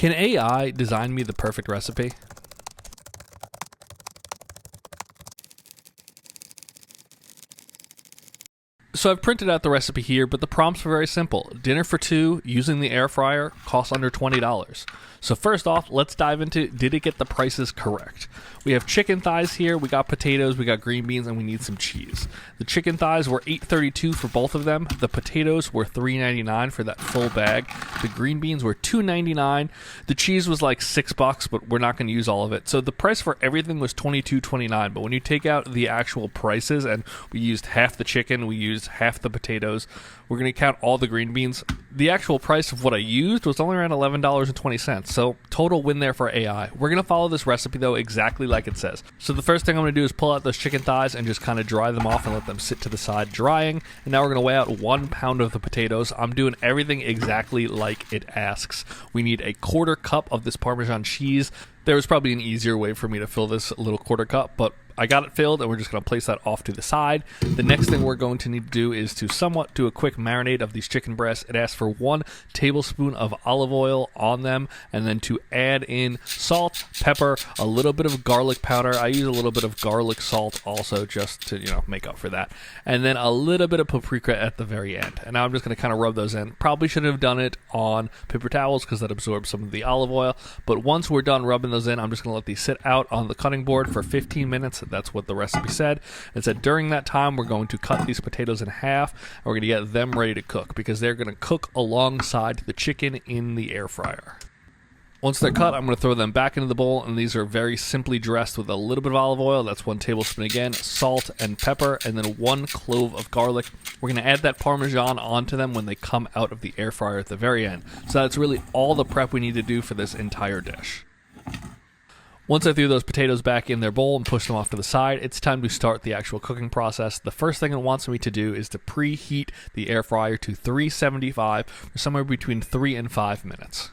Can AI design me the perfect recipe? So I've printed out the recipe here, but the prompts were very simple. Dinner for two using the air fryer costs under $20. So first off, let's dive into, did it get the prices correct? We have chicken thighs here, we got potatoes, we got green beans, and we need some cheese. The chicken thighs were $8.32 for both of them. The potatoes were $3.99 for that full bag. The green beans were $2.99. The cheese was like $6, but we're not going to use all of it. So the price for everything was $22.29. But when you take out the actual prices, and we used half the chicken, we used half the potatoes, we're going to count all the green beans. The actual price of what I used was only around $11.20. So total win there for AI. We're going to follow this recipe though exactly like it says. So the first thing I'm going to do is pull out those chicken thighs and just kind of dry them off and let them sit to the side drying. And now we're going to weigh out 1 pound of the potatoes. I'm doing everything exactly like it asks. We need a 1/4 cup of this Parmesan cheese. There was probably an easier way for me to fill this little 1/4 cup, but I got it filled and we're just going to place that off to the side. The next thing we're going to need to do is to somewhat do a quick marinade of these chicken breasts. It asks for 1 tablespoon of olive oil on them, and then to add in salt, pepper, a little bit of garlic powder. I use a little bit of garlic salt also just to, make up for that. And then a little bit of paprika at the very end. And now I'm just going to kind of rub those in. Probably should have done it on paper towels because that absorbs some of the olive oil. But once we're done rubbing those in, I'm just going to let these sit out on the cutting board for 15 minutes. That's what the recipe said. It said during that time, we're going to cut these potatoes in half, and we're going to get them ready to cook because they're going to cook alongside the chicken in the air fryer. Once they're cut, I'm going to throw them back into the bowl, and these are very simply dressed with a little bit of olive oil. That's 1 tablespoon again, salt and pepper, and then 1 clove of garlic. We're going to add that Parmesan onto them when they come out of the air fryer at the very end. So that's really all the prep we need to do for this entire dish. Once I threw those potatoes back in their bowl and pushed them off to the side, it's time to start the actual cooking process. The first thing it wants me to do is to preheat the air fryer to 375 for somewhere between 3 and 5 minutes.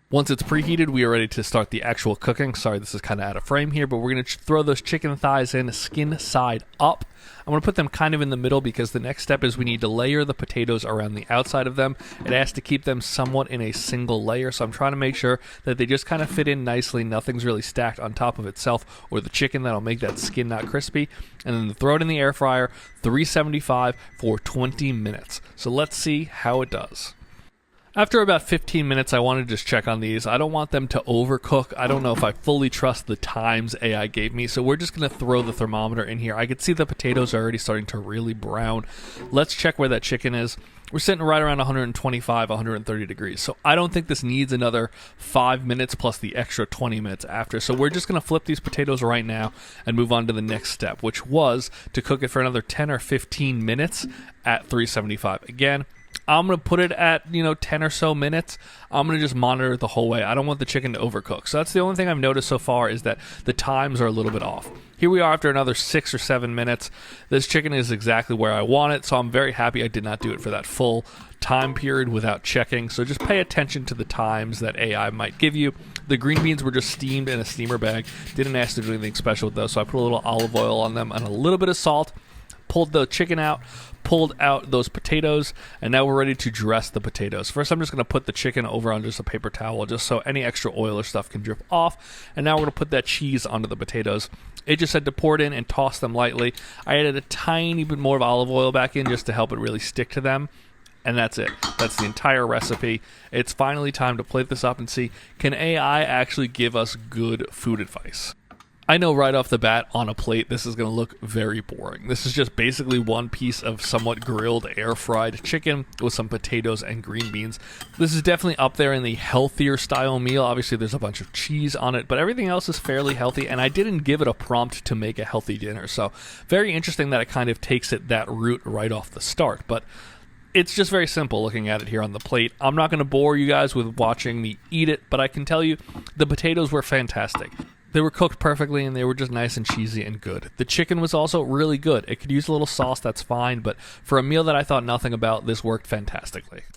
Once it's preheated, we are ready to start the actual cooking. Sorry, this is kind of out of frame here, but we're going to throw those chicken thighs in skin side up. I'm going to put them kind of in the middle because the next step is we need to layer the potatoes around the outside of them. It has to keep them somewhat in a single layer, so I'm trying to make sure that they just kind of fit in nicely. Nothing's really stacked on top of itself or the chicken. That'll make that skin not crispy. And then throw it in the air fryer, 375 for 20 minutes. So let's see how it does. After about 15 minutes, I want to just check on these. I don't want them to overcook. I don't know if I fully trust the times AI gave me, so we're just going to throw the thermometer in here. I can see the potatoes are already starting to really brown. Let's check where that chicken is. We're sitting right around 125, 130 degrees. So I don't think this needs another 5 minutes plus the extra 20 minutes after. So we're just going to flip these potatoes right now and move on to the next step, which was to cook it for another 10 or 15 minutes at 375. Again, I'm going to put it at, 10 or so minutes. I'm going to just monitor it the whole way. I don't want the chicken to overcook. So that's the only thing I've noticed so far is that the times are a little bit off. Here we are after another 6 or 7 minutes. This chicken is exactly where I want it, so I'm very happy I did not do it for that full time period without checking. So just pay attention to the times that AI might give you. The green beans were just steamed in a steamer bag. Didn't ask to do anything special with those, so I put a little olive oil on them and a little bit of salt. Pulled the chicken out, pulled out those potatoes, and now we're ready to dress the potatoes. First, I'm just going to put the chicken over on just a paper towel just so any extra oil or stuff can drip off. And now we're going to put that cheese onto the potatoes. It just said to pour it in and toss them lightly. I added a tiny bit more of olive oil back in just to help it really stick to them. And that's it. That's the entire recipe. It's finally time to plate this up and see, can AI actually give us good food advice? I know right off the bat on a plate this is going to look very boring. This is just basically one piece of somewhat grilled air fried chicken with some potatoes and green beans. This is definitely up there in the healthier style meal. Obviously there's a bunch of cheese on it, but everything else is fairly healthy, and I didn't give it a prompt to make a healthy dinner. So very interesting that it kind of takes it that route right off the start. But it's just very simple looking at it here on the plate. I'm not going to bore you guys with watching me eat it, but I can tell you the potatoes were fantastic. They were cooked perfectly, and they were just nice and cheesy and good. The chicken was also really good. It could use a little sauce, that's fine, but for a meal that I thought nothing about, this worked fantastically.